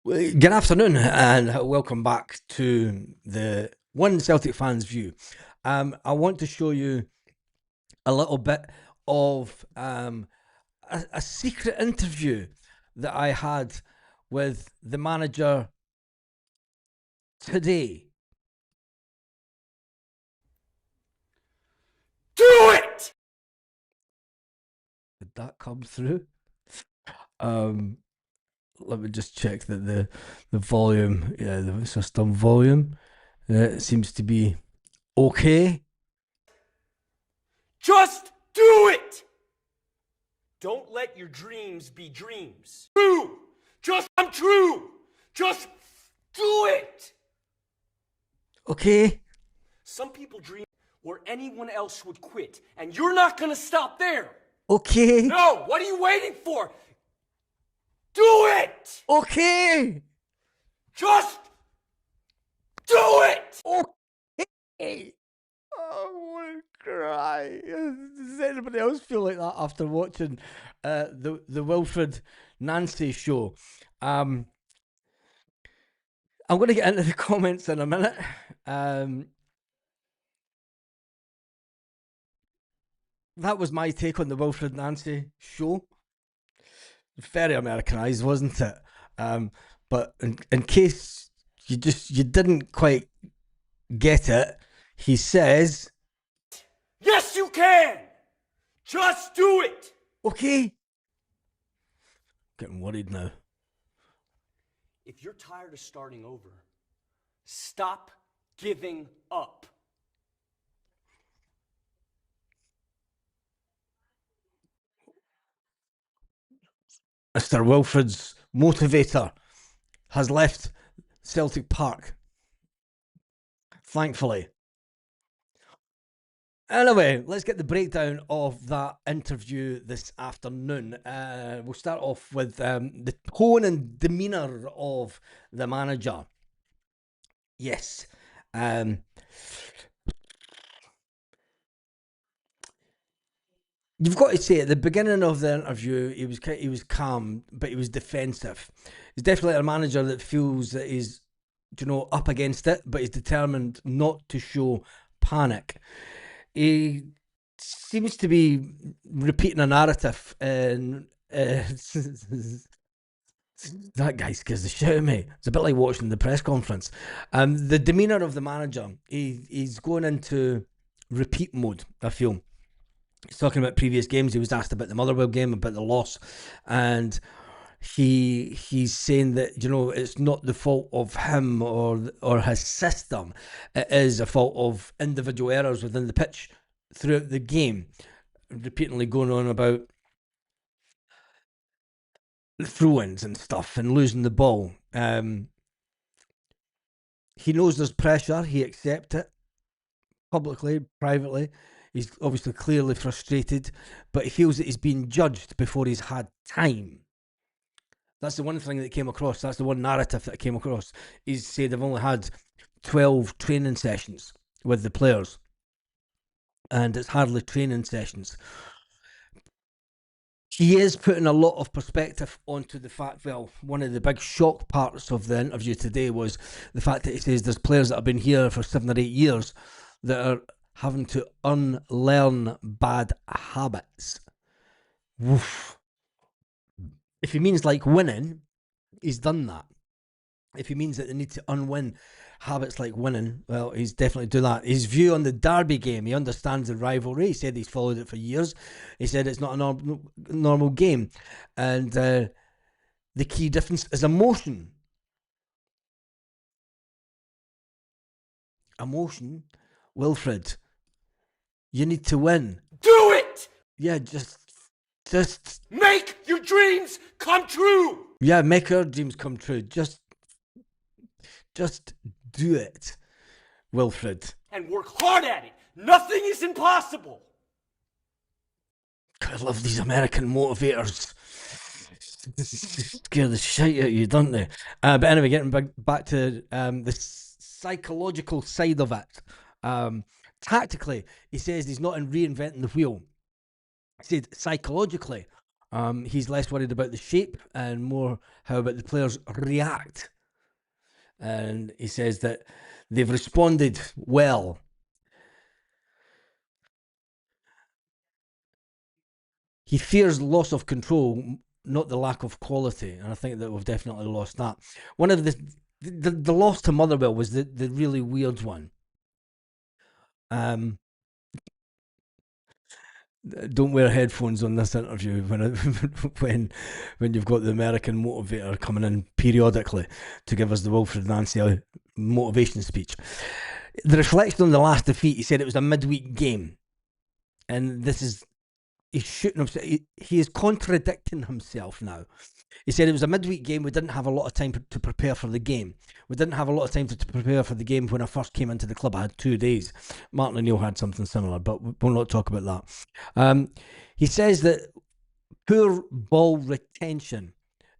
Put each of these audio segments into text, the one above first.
Good afternoon and welcome back to the One Celtic Fans View. I want to show you a little bit of a secret interview that I had with the manager today. Do it! Did that come through? Let me just check that the volume, the system volume, seems to be okay. Just do it! Don't let your dreams be dreams. True! Just come true! Just do it! Okay. Some people dream where anyone else would quit, and you're not gonna stop there. Okay. No, what are you waiting for? Do it! Okay. Just do it! Okay. Oh, I want to cry. Does anybody else feel like that after watching the Wilfred Nancy show? I'm going to get into the comments in a minute. That was my take on the Wilfred Nancy show. Very Americanized, wasn't it? But in case you didn't quite get it, he says, Yes, you can! Just do it! okay. Getting worried now. If you're tired of starting over, stop giving up. Mr. Wilfred's Motivator has left Celtic Park. Thankfully. Anyway, let's get the breakdown of that interview this afternoon. We'll start off with the tone and demeanour of the manager. Yes. You've got to say at the beginning of the interview, he was calm, but he was defensive. He's definitely a manager that feels that he's, up against it, but he's determined not to show panic. He seems to be repeating a narrative, and that guy scares the shit out of me. It's a bit like watching the press conference. The demeanour of the manager, he's going into repeat mode, I feel. He's talking about previous games. He was asked about the Motherwell game, about the loss, and he's saying that it's not the fault of him or his system. It is a fault of individual errors within the pitch throughout the game. Repeatedly going on about the throw-ins and stuff and losing the ball. He knows there's pressure. He accepts it publicly, privately. He's obviously clearly frustrated, but he feels that he's been judged before he's had time. That's the one thing that came across. That's the one narrative that came across. He's said they've only had 12 training sessions with the players, and it's hardly training sessions. He is putting a lot of perspective onto the fact, well, one of the big shock parts of the interview today was the fact that he says there's players that have been here for 7 or 8 years that are having to unlearn bad habits. Woof. If he means like winning, he's done that. If he means that they need to unwin habits like winning, well, he's definitely doing that. His view on the Derby game, he understands the rivalry. He said he's followed it for years. He said it's not a normal game. And the key difference is emotion. Emotion, Wilfred, you need to win. Do it! Yeah, just make your dreams come true. Yeah, make our dreams come true. Just do it, Wilfred. And work hard at it. Nothing is impossible. I love these American motivators. Scare the shit out of you, don't they? But anyway, getting back to the psychological side of it. Tactically, he says he's not in reinventing the wheel. He said psychologically, He's less worried about the shape and more how about the players react. And he says that they've responded well. He fears loss of control, not the lack of quality, and I think that we've definitely lost that. One of the loss to Motherwell was the really weird one. Don't wear headphones on this interview when you've got the American Motivator coming in periodically to give us the Wilfred Nancy motivation speech. The reflection on the last defeat, he said it was a midweek game, and he's shooting himself. He is contradicting himself now. He said it was a midweek game. We didn't have a lot of time to prepare for the game. We didn't have a lot of time to prepare for the game when I first came into the club. I had 2 days. Martin O'Neill had something similar, but we'll not talk about that. He says that poor ball retention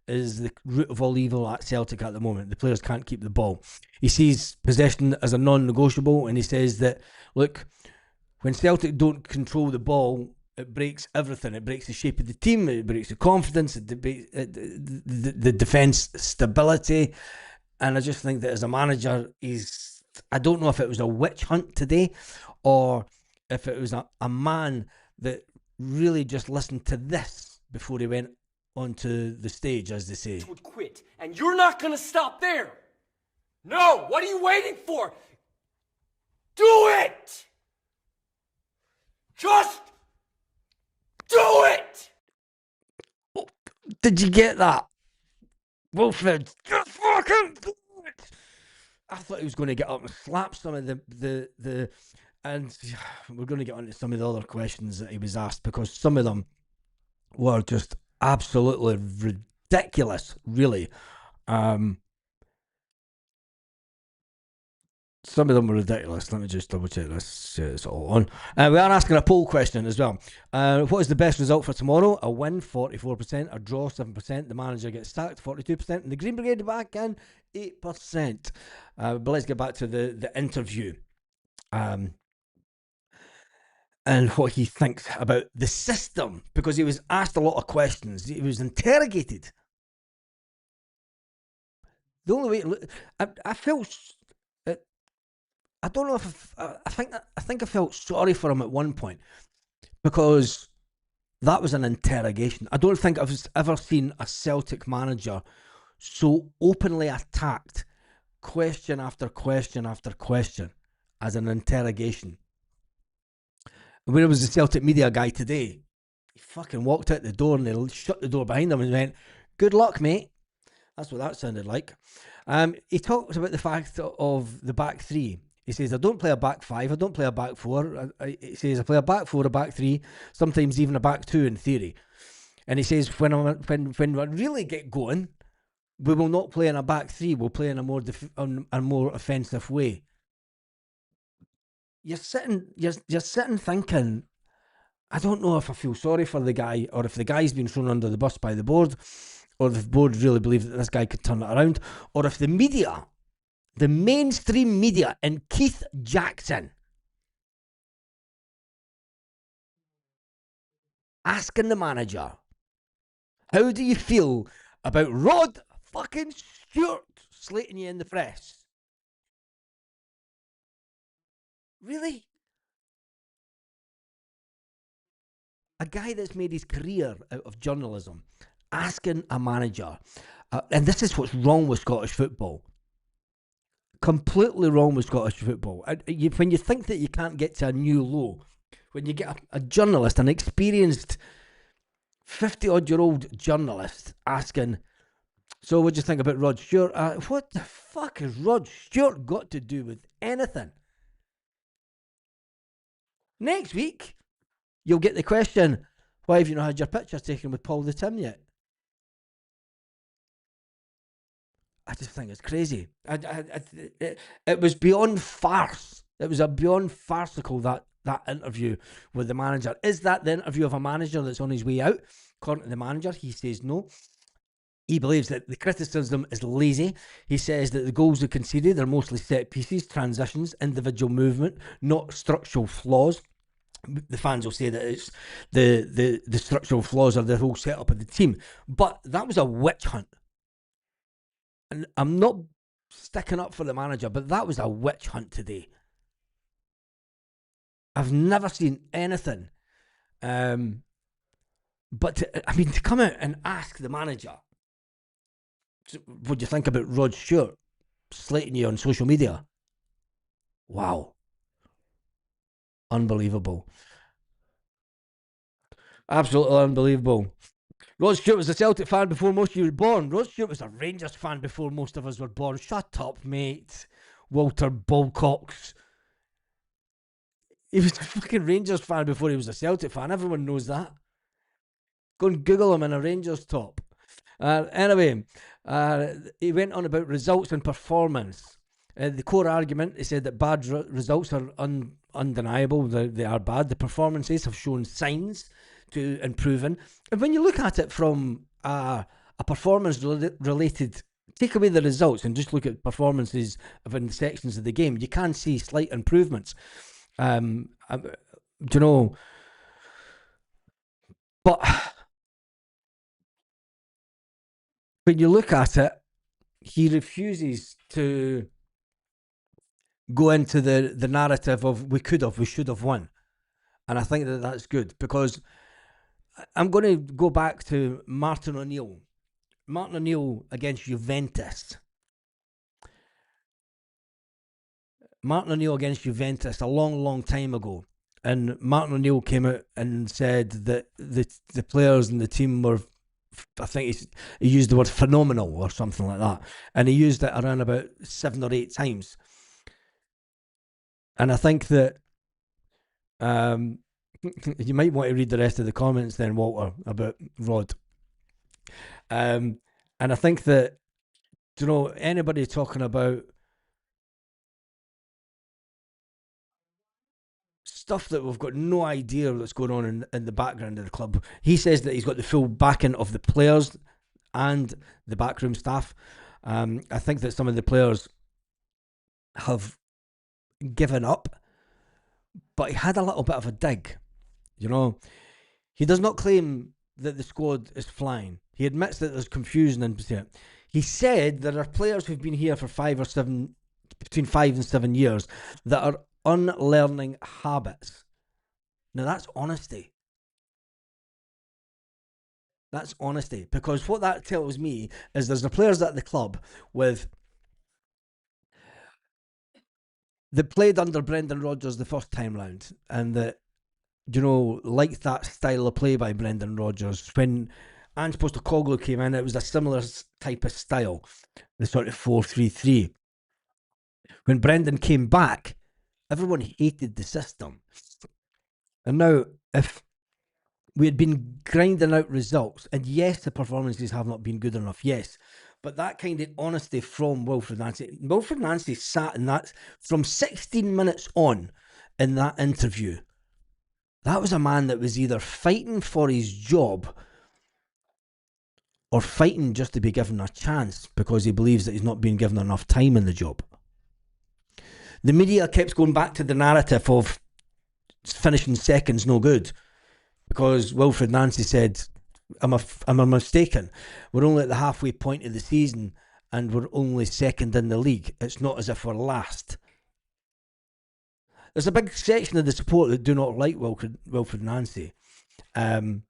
is the root of all evil at Celtic at the moment. The players can't keep the ball. He sees possession as a non-negotiable, and he says that, look, when Celtic don't control the ball, it breaks everything. It breaks the shape of the team. It breaks the confidence. It the defence stability. And I just think that as a manager, I don't know if it was a witch hunt today or if it was a man that really just listened to this before he went onto the stage, as they say. Would quit, and you're not going to stop there. No, what are you waiting for? Do it! Just do it! Did you get that? Wilfred, just fucking do it! I thought he was going to get up and slap some of the and we're going to get on to some of the other questions that he was asked, because some of them were just absolutely ridiculous, really. Some of them were ridiculous. Let me just double check this. It's all on. We are asking a poll question as well. What is the best result for tomorrow? A win, 44%. A draw, 7%. The manager gets sacked, 42%. And the Green Brigade back in, 8%. But let's get back to the interview. And what he thinks about the system. Because he was asked a lot of questions. He was interrogated. The only way... I felt... I don't know if I think I felt sorry for him at one point, because that was an interrogation. I don't think I've ever seen a Celtic manager so openly attacked, question after question after question, as an interrogation. Where was the Celtic media guy today? He fucking walked out the door and they shut the door behind him and went, "Good luck, mate." That's what that sounded like. He talks about the fact of the back three. He says, I don't play a back five, I don't play a back four. He says, I play a back four, a back three, sometimes even a back two in theory. And he says, when we really get going, we will not play in a back three, we'll play in a more offensive way. You're sitting thinking, I don't know if I feel sorry for the guy, or if the guy's been thrown under the bus by the board, or if the board really believe that this guy could turn it around, or if the media, the mainstream media, and Keith Jackson asking the manager, how do you feel about Rod fucking Stewart slating you in the press? Really? A guy that's made his career out of journalism asking a manager, and this is what's wrong with Scottish football. Completely wrong with Scottish football. When you think that you can't get to a new low, when you get a journalist, an experienced 50-odd-year-old journalist asking, so what do you think about Rod Stewart? What the fuck has Rod Stewart got to do with anything? Next week, you'll get the question, why have you not had your picture taken with Paul the Tim yet? I just think it's crazy. It was beyond farce. It was a beyond farcical, that interview with the manager. Is that the interview of a manager that's on his way out? According to the manager, he says no. He believes that the criticism is lazy. He says that the goals are conceded are mostly set pieces, transitions, individual movement, not structural flaws. the fans will say that it's the structural flaws of the whole setup of the team. But that was a witch hunt. And I'm not sticking up for the manager, but that was a witch hunt today. I've never seen anything. But to come out and ask the manager, what do you think about Rod Stewart slating you on social media? Wow. Unbelievable. Absolutely unbelievable. Rod Stewart was a Celtic fan before most of you were born. Rod Stewart was a Rangers fan before most of us were born. Shut up, mate. Walter Bulcox. He was a fucking Rangers fan before he was a Celtic fan. Everyone knows that. Go and Google him in a Rangers top. Anyway, he went on about results and performance. The core argument, he said that bad results are undeniable. They are bad. The performances have shown signs to improving. And when you look at it from a performance-related, take away the results and just look at performances in sections of the game, you can see slight improvements. Do you know? But when you look at it, he refuses to go into the narrative of we should have won. And I think that that's good, because I'm going to go back to Martin O'Neill. Martin O'Neill against Juventus. Martin O'Neill against Juventus a long, long time ago. And Martin O'Neill came out and said that the players and the team were, I think he used the word phenomenal or something like that. And he used it around about 7 or 8 times. And I think that you might want to read the rest of the comments then, Walter, about Rod. And I think that, you know, anybody talking about stuff that we've got no idea what's going on in the background of the club. He says that he's got the full backing of the players and the backroom staff. I think that some of the players have given up, but he had a little bit of a dig. You know, he does not claim that the squad is flying. He admits that there's confusion in it. He said there are players who've been here for between 5 and 7 years that are unlearning habits. Now that's honesty. That's honesty, because what that tells me is there's the players at the club that played under Brendan Rodgers the first time round, and that, you know, liked that style of play by Brendan Rodgers. When Ange Postecoglou came in, it was a similar type of style, the sort of 4-3-3. When Brendan came back, everyone hated the system. And now, if we had been grinding out results, and yes, the performances have not been good enough, yes, but that kind of honesty from Wilfred Nancy. Wilfred Nancy sat in that from 16 minutes on in that interview. That was a man that was either fighting for his job or fighting just to be given a chance because he believes that he's not being given enough time in the job. The media kept going back to the narrative of finishing second's no good, because Wilfred Nancy said, am I mistaken? We're only at the halfway point of the season and we're only second in the league. It's not as if we're last. There's a big section of the support that do not like Wilfred Nancy. And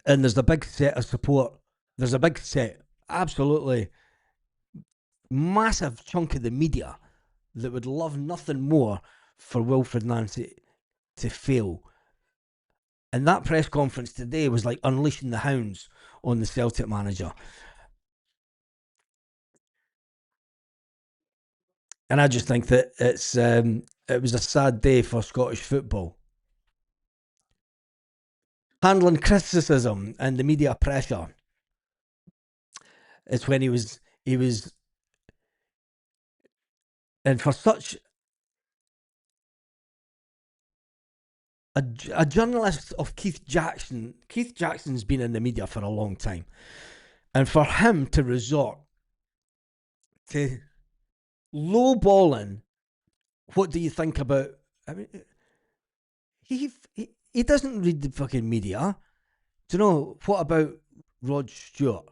there's a big set of support. There's a big set, absolutely massive chunk of the media that would love nothing more for Wilfred Nancy to fail. And that press conference today was like unleashing the hounds on the Celtic manager. And I just think that it was a sad day for Scottish football. Handling criticism and the media pressure. It's when he was, and for such a journalist of Keith Jackson's been in the media for a long time, and for him to resort to lowballing, what do you think about? I mean, he doesn't read the fucking media. Do you know what about Rod Stewart?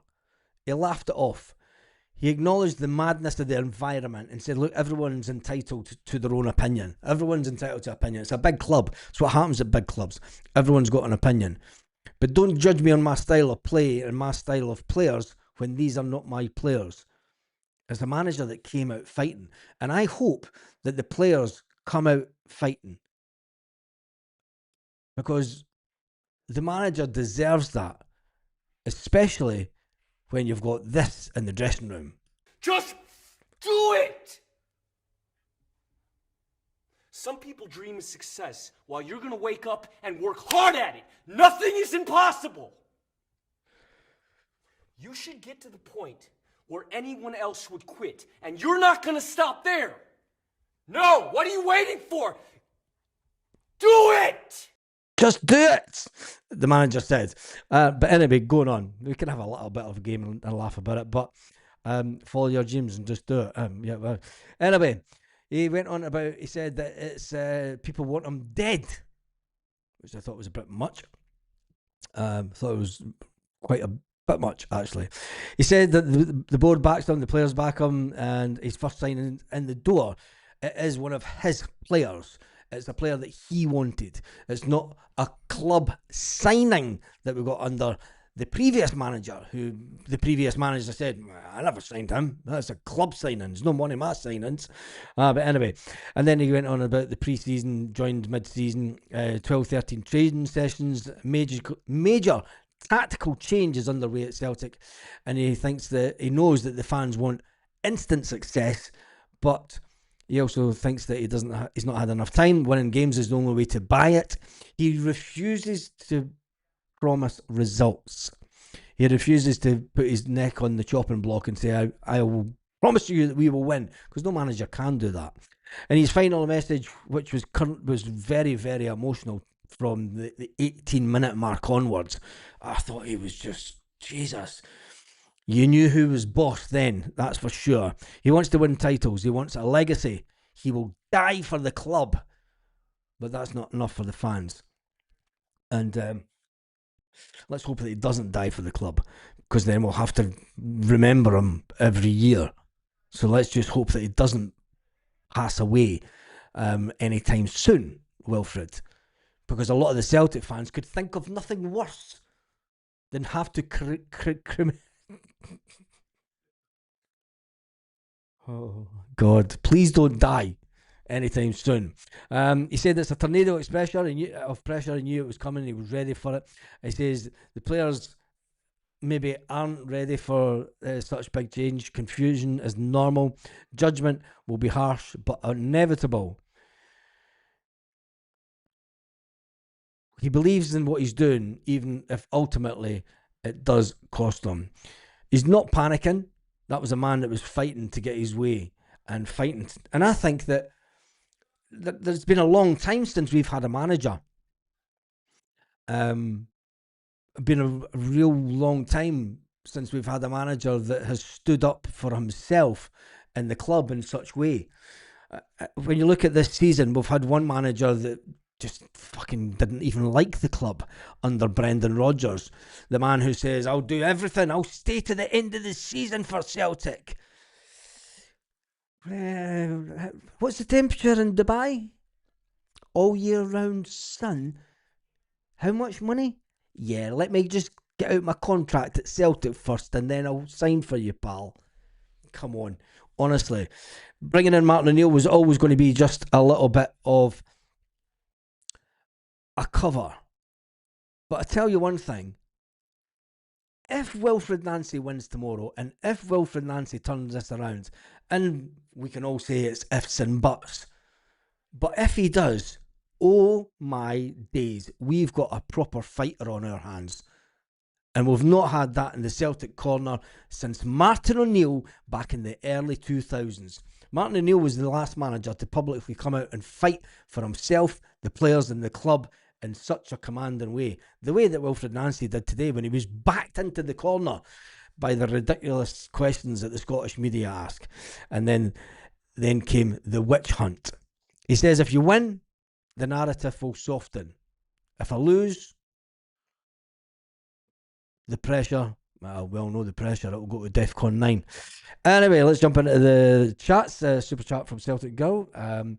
He laughed it off. He acknowledged the madness of the environment and said, look, everyone's entitled to their own opinion. Everyone's entitled to opinion. It's a big club. It's what happens at big clubs. Everyone's got an opinion. But don't judge me on my style of play and my style of players when these are not my players. As a manager that came out fighting. And I hope that the players come out fighting. Because the manager deserves that. Especially when you've got this in the dressing room. Just do it! Some people dream of success while you're gonna wake up and work hard at it. Nothing is impossible. You should get to the point where anyone else would quit, and you're not gonna stop there. No, what are you waiting for? Do it! Just do it, the manager said. But anyway, going on. We can have a little bit of a game and laugh about it, but follow your dreams and just do it. Anyway, he went on about, he said that it's people want him dead, which I thought was a bit much. Thought it was quite a bit much, actually. He said that the board backs him, the players back him, and his first signing in the door, it is one of his players. It's a player that he wanted. It's not a club signing that we got under the previous manager, who the previous manager said, I never signed him. That's a club signing. There's no money in my signings. But anyway, and then he went on about the pre-season, joined mid-season, 12-13 training sessions, major tactical changes underway at Celtic. And he knows that the fans want instant success, but he also thinks that he's not had enough time. Winning games is the only way to buy it. He refuses to promise results. He refuses to put his neck on the chopping block and say, I will promise you that we will win, because no manager can do that. And his final message, which was very, very emotional from the 18-minute mark onwards, I thought he was just, Jesus. You knew who was boss then, that's for sure. He wants to win titles. He wants a legacy. He will die for the club. But that's not enough for the fans. And let's hope that he doesn't die for the club, because then we'll have to remember him every year. So let's just hope that he doesn't pass away anytime soon, Wilfred. Because a lot of the Celtic fans could think of nothing worse than have to oh God, please don't die anytime soon. He said it's a tornado of pressure. He knew it was coming. He was ready for it. He says the players maybe aren't ready for such big change. Confusion is normal. Judgment will be harsh but inevitable. He believes in what he's doing, even if ultimately it does cost him. He's not panicking. That was a man that was fighting to get his way and fighting. And I think that there's been a long time since we've had a manager. Been a real long time since we've had a manager that has stood up for himself and the club in such way. When you look at this season, we've had one manager that just fucking didn't even like the club under Brendan Rodgers. The man who says, I'll do everything. I'll stay to the end of the season for Celtic. What's the temperature in Dubai? All year round sun. How much money? Yeah, let me just get out my contract at Celtic first and then I'll sign for you, pal. Come on. Honestly. Bringing in Martin O'Neill was always going to be just a little bit of a cover. But I tell you one thing. If Wilfred Nancy wins tomorrow, and if Wilfred Nancy turns this around, and we can all say it's ifs and buts, but if he does, oh my days, we've got a proper fighter on our hands. And we've not had that in the Celtic corner since Martin O'Neill back in the early 2000s. Martin O'Neill was the last manager to publicly come out and fight for himself, the players and the club in such a commanding way. The way that Wilfred Nancy did today when he was backed into the corner by the ridiculous questions that the Scottish media ask. And then came the witch hunt. He says, if you win, the narrative will soften. If I lose, the pressure, well, we all know the pressure, it'll go to DEFCON 9. Anyway, let's jump into the chats. Super chat from Celtic Girl. God,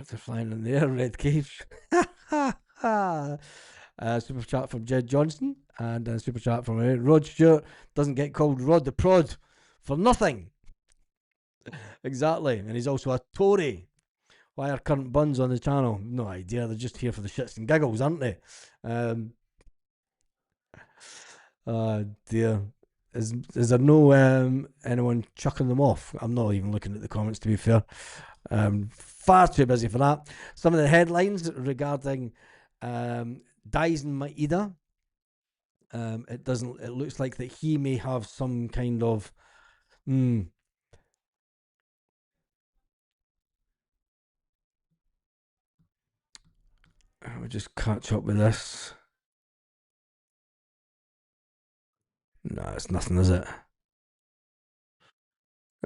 they're flying in the air, red caves. Super chat from Jed Johnson. And super chat from Rod Stewart. Doesn't get called Rod the Prod for nothing. Exactly. And he's also a Tory. Why are current buns on the channel? No idea. They're just here for the shits and giggles, aren't they? Dear. Is there no anyone chucking them off? I'm not even looking at the comments, to be fair. Far too busy for that. Some of the headlines regarding Dyson Maeda. It looks like that he may have some kind of I'll just catch up with this. No, it's nothing, is it?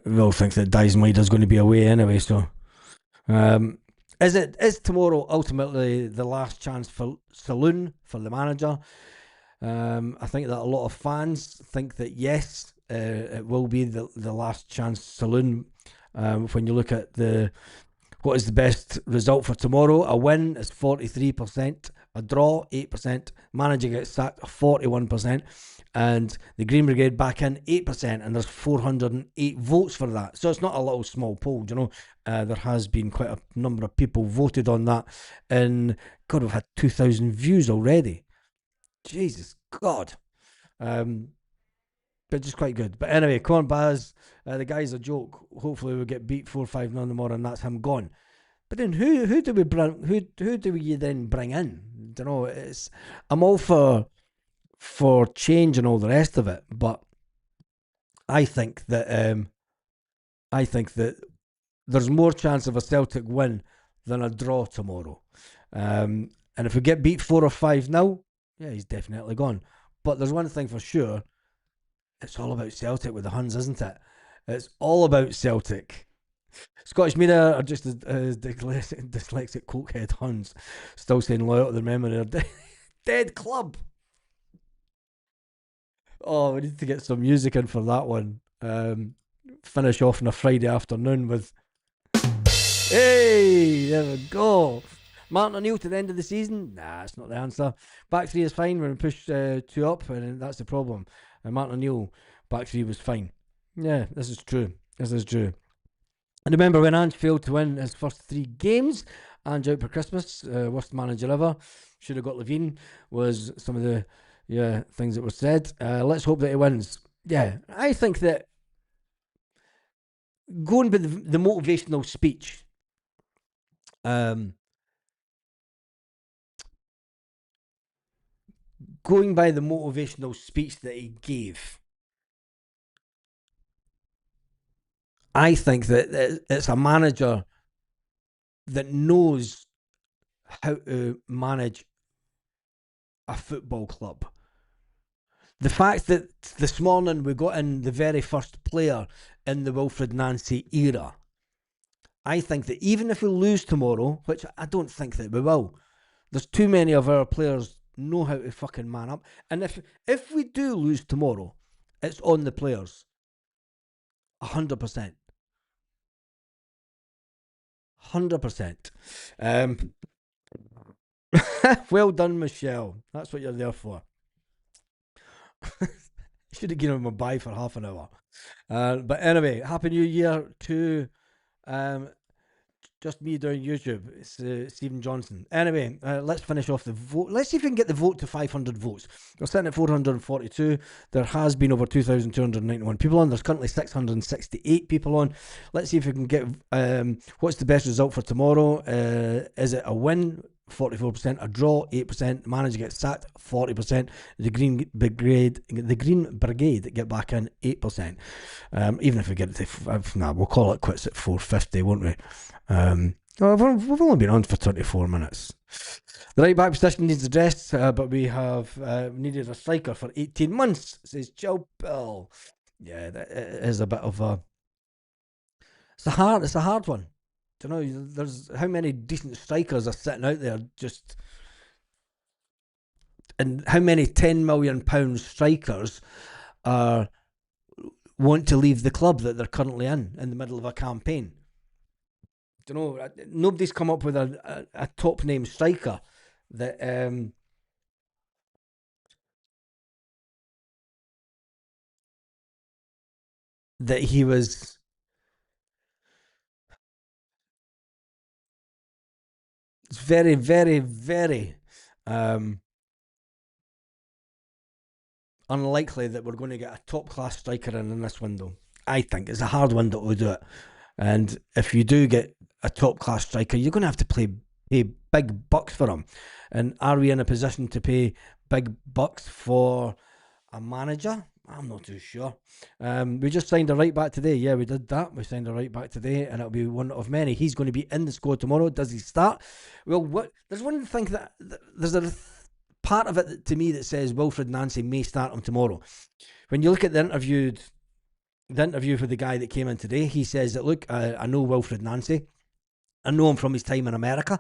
We all think that Dyson Maeda's going to be away anyway, so is tomorrow ultimately the last chance for Saloon, for the manager? I think that a lot of fans think that yes, it will be the last chance Saloon. When you look at what is the best result for tomorrow? A win is 43%, a draw 8%, manager gets sacked 41%, and the Green Brigade back in 8%, and there's 408 votes for that. So it's not a little small poll, you know. There has been quite a number of people voted on that, and God, we've had 2,000 views already. Jesus God. But just quite good. But anyway, come on, Baz. The guy's a joke. Hopefully we'll get beat 4-5 none tomorrow, and that's him gone. But then who do we bring? Who do we then bring in? Don't know. I'm all for change and all the rest of it, but I think that there's more chance of a Celtic win than a draw tomorrow. And if we get beat 4 or 5 now, yeah, he's definitely gone. But there's one thing for sure. It's all about Celtic with the Huns, isn't it? It's all about Celtic. Scottish media are just as dyslexic cokehead Huns, still saying loyal to their memory. Dead club. Oh, we need to get some music in for that one. Finish off on a Friday afternoon with hey, there we go. Martin O'Neill to the end of the season? Nah, it's not the answer. Back three is fine when we push 2 up, and that's the problem. And Martin O'Neill, back three was fine. Yeah, this is true. This is true. And remember when Ange failed to win his first 3 games, Ange out for Christmas, worst manager ever. Should have got Levine, was some of the things that were said. Let's hope that he wins. Yeah, I think that going by the motivational speech, going by the motivational speech that he gave, I think that it's a manager that knows how to manage a football club. The fact that this morning we got in the very first player in the Wilfred Nancy era, I think that even if we lose tomorrow, which I don't think that we will, there's too many of our players know how to fucking man up. And if we do lose tomorrow, it's on the players. 100%. 100%. Well done, Michelle. That's what you're there for. Should have given him a bye for half an hour. But anyway, Happy New Year to just me doing YouTube. It's Stephen Johnson. Anyway, let's finish off the vote. Let's see if we can get the vote to 500 votes. We're sitting at 442. There has been over 2,291 people on. There's currently 668 people on. Let's see if we can get what's the best result for tomorrow. Is it a win? 44%, a draw 8%, the manager gets sacked 40%, the Green Brigade get back in 8%. Even if we get it to we'll call it quits at 450, won't we? We've only been on for 24 minutes. The right back position needs addressed, but we have needed a striker for 18 months, says Joe Bill. Yeah, that is a bit of a it's a hard one. Do you know, there's how many decent strikers are sitting out there just, and how many £10 million strikers are want to leave the club that they're currently in the middle of a campaign. Do you know, nobody's come up with a top name striker that that he was. It's very, very, very um, unlikely that we're going to get a top class striker in this window. I think it's a hard window to do it, and if you do get a top class striker, you're going to have to pay big bucks for him. And are we in a position to pay big bucks for a manager? I'm not too sure. We just signed a right back today. Yeah, we did that. We signed a right back today, and it'll be one of many. He's going to be in the squad tomorrow. Does he start? Well, there's one thing that there's a part of it to me that says Wilfred Nancy may start him tomorrow. When you look at the interview for the guy that came in today, he says that, look, I know Wilfred Nancy. I know him from his time in America.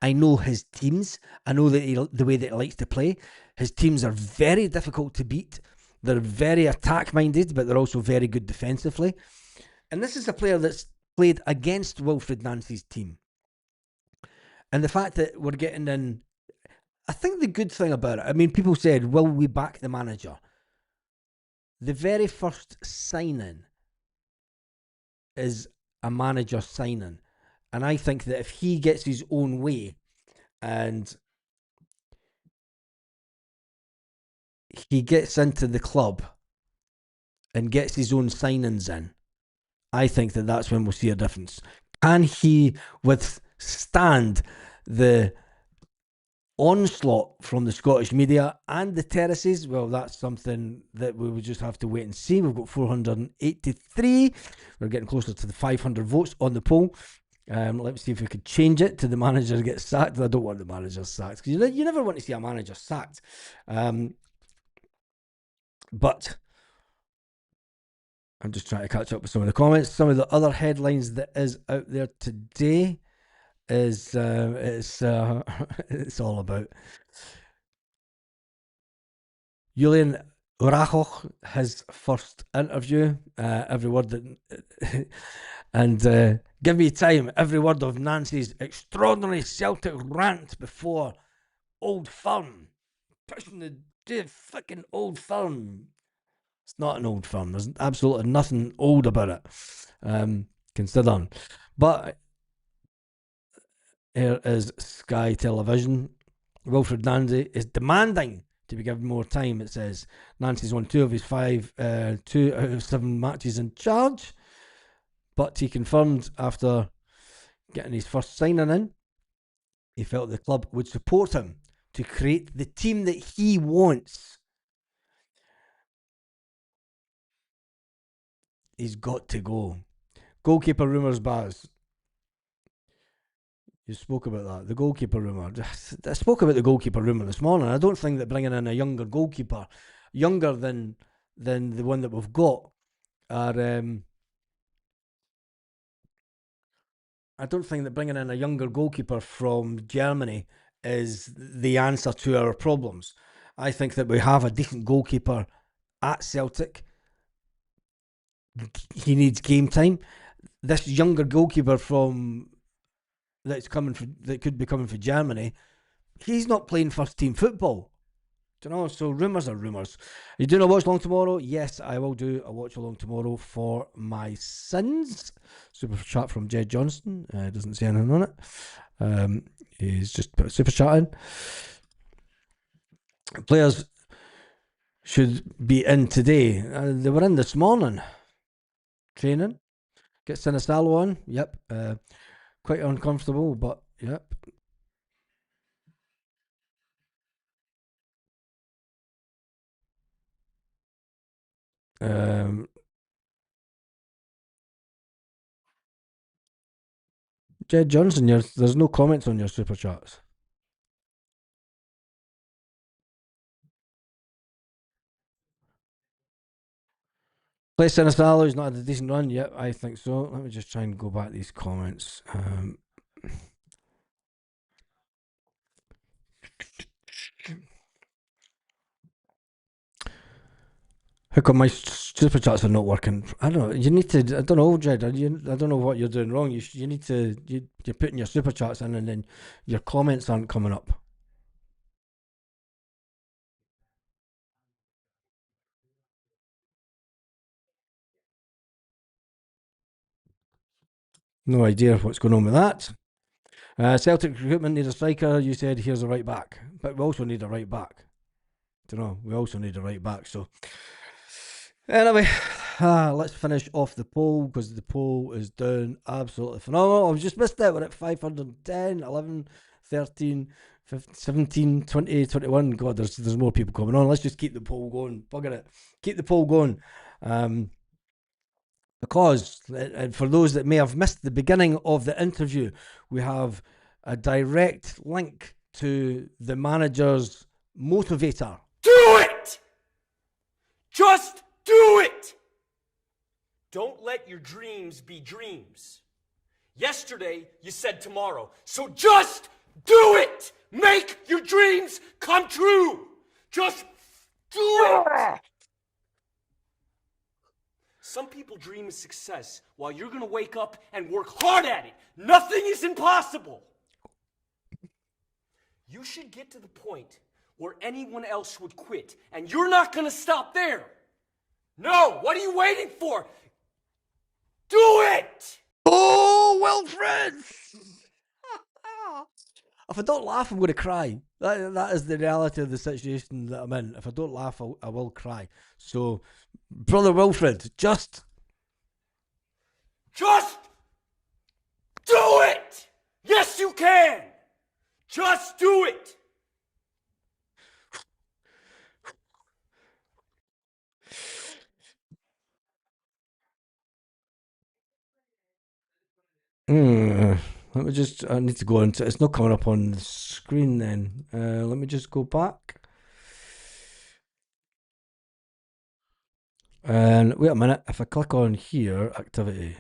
I know his teams. I know the way that he likes to play. His teams are very difficult to beat. They're very attack minded, but they're also very good defensively. And this is a player that's played against Wilfred Nancy's team. And the fact that we're getting in, I think the good thing about it, I mean, people said, will we back the manager? The very first signing is a manager signing. And I think that if he gets his own way and he gets into the club and gets his own signings in, I think that that's when we'll see a difference. Can he withstand the onslaught from the Scottish media and the terraces? Well, that's something that we will just have to wait and see. We've got 483. We're getting closer to the 500 votes on the poll. Let's see if we could change it to the manager gets sacked. I don't want the manager sacked because you never want to see a manager sacked. But I'm just trying to catch up with some of the comments. Some of the other headlines that is out there today is it's all about Julian Rachoch, his first interview. Every word that and give me time. Every word of Nancy's extraordinary Celtic rant before Old Firm, pushing the fucking Old Firm. It's not an old firm. There's absolutely nothing old about it, considering. But here is Sky Television. Wilfred Nancy is demanding to be given more time, it says. Nancy's won 2 of his 2 out of 7 matches in charge. But he confirmed after getting his first signing in, he felt the club would support him to create the team that he wants. He's got to go. Goalkeeper rumours, Baz. You spoke about that, the goalkeeper rumour. I spoke about the goalkeeper rumour this morning. I don't think that bringing in a younger goalkeeper, younger than the one that we've got, are. I don't think that bringing in a younger goalkeeper from Germany is the answer to our problems. I think that we have a decent goalkeeper at Celtic. He needs game time. This younger goalkeeper that could be coming for Germany, he's not playing first team football. Do you know? So rumours are rumours. Are you doing a watch along tomorrow? Yes, I will do a watch along tomorrow for my sins. Super chat from Jed Johnson. Doesn't say anything on it. He's just put a super chat in. Players should be in today. They were in this morning. Training. Get Sinisalo on. Yep. Quite uncomfortable, but yep. Jed Johnson, there's no comments on your super chats. Play Sinisterlo's not had a decent run. Yep, I think so. Let me just try and go back to these comments. How come my super chats are not working? I don't know. You need to. I don't know, Jed. I don't know what you're doing wrong. You need to. You're putting your super chats in, and then your comments aren't coming up. No idea what's going on with that. Celtic recruitment need a striker. You said here's a right back, but we also need a right back. Don't know. We also need a right back. So anyway, let's finish off the poll because the poll is down absolutely phenomenal. I've just missed it. We're at 510, 11, 13, 15, 17, 20, 21. God, there's more people coming on. Let's just keep the poll going. Bugger it. Keep the poll going. Because, and for those that may have missed the beginning of the interview, we have a direct link to the manager's motivator. Do it! Just do it! Don't let your dreams be dreams. Yesterday, you said tomorrow. So just do it! Make your dreams come true! Just do it! Some people dream of success while you're gonna wake up and work hard at it. Nothing is impossible. You should get to the point where anyone else would quit, and you're not gonna stop there. No, what are you waiting for? Do it! Oh, Wilfred! If I don't laugh, I'm going to cry. That is the reality of the situation that I'm in. If I don't laugh, I will cry. So, brother Wilfred, just do it! Yes, you can! Just do it! let me just. I need to go into. It's not coming up on the screen. Then let me just go back. And wait a minute. If I click on here, activity.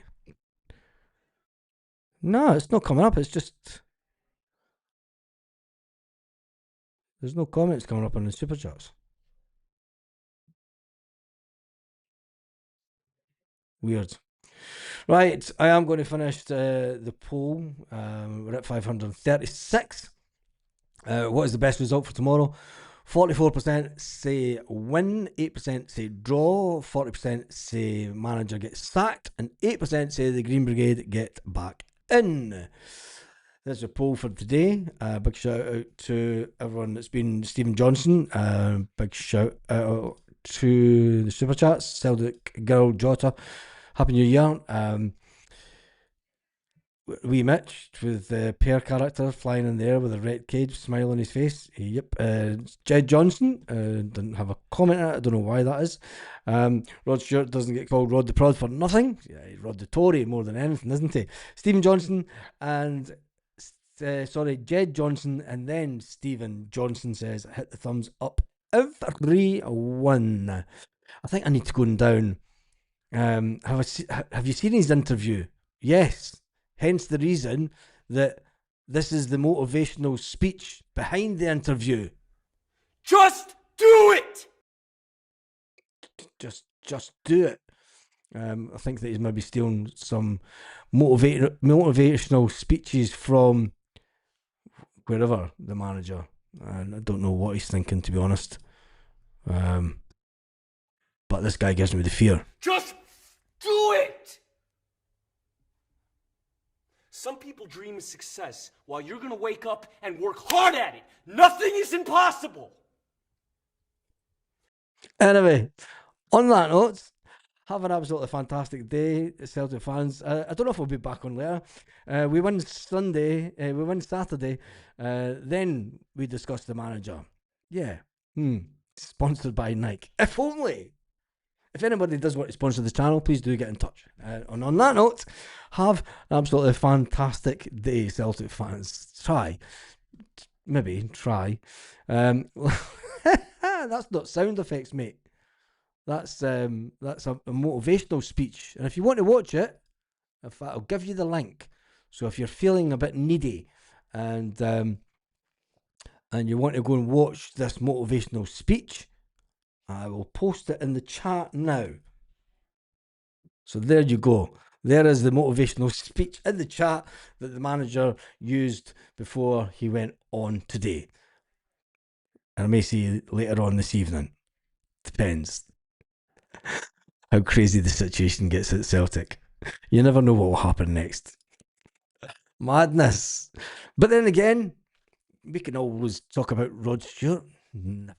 No, it's not coming up. It's just there's no comments coming up on the super chats. Weird. Right, I am going to finish the poll. We're at 536. What is the best result for tomorrow? 44% say win, 8% say draw, 40% say manager gets sacked, and 8% say the Green Brigade get back in. There's a poll for today. Big shout out to everyone that's been Stephen Johnson. Big shout out to the Super Chats. Celtic Girl Jota. Happy New Year. Wee Mitch with the pear character flying in there with a red cage, smile on his face. Yep. Jed Johnson didn't have a comment on it. I don't know why that is. Rod Stewart doesn't get called Rod the Prod for nothing. Yeah, he's Rod the Tory more than anything, isn't he? Stephen Johnson and Jed Johnson and then Stephen Johnson says hit the thumbs up everyone. I think I need to go down. Have you seen his interview? Yes. Hence the reason that this is the motivational speech behind the interview. Just do it! Just do it. I think that he's maybe stealing some motivational speeches from wherever, the manager. And I don't know what he's thinking, to be honest. But this guy gives me the fear. Just do it! Some people dream of success while you're gonna wake up and work hard at it. Nothing is impossible. Anyway, on that note, have an absolutely fantastic day, Celtic fans. I don't know if we'll be back on later. We win Sunday, we win Saturday, then we discuss the manager. Yeah. Sponsored by Nike. If only. If anybody does want to sponsor this channel, please do get in touch. And on that note, have an absolutely fantastic day, Celtic fans. Try. Maybe try. That's not sound effects, mate. That's a motivational speech, and if you want to watch it, in fact, I'll give you the link. So if you're feeling a bit needy, and you want to go and watch this motivational speech, I will post it in the chat now. So there you go. There is the motivational speech in the chat that the manager used before he went on today. And I may see you later on this evening. Depends how crazy the situation gets at Celtic. You never know what will happen next. Madness. But then again, we can always talk about Rod Stewart. Never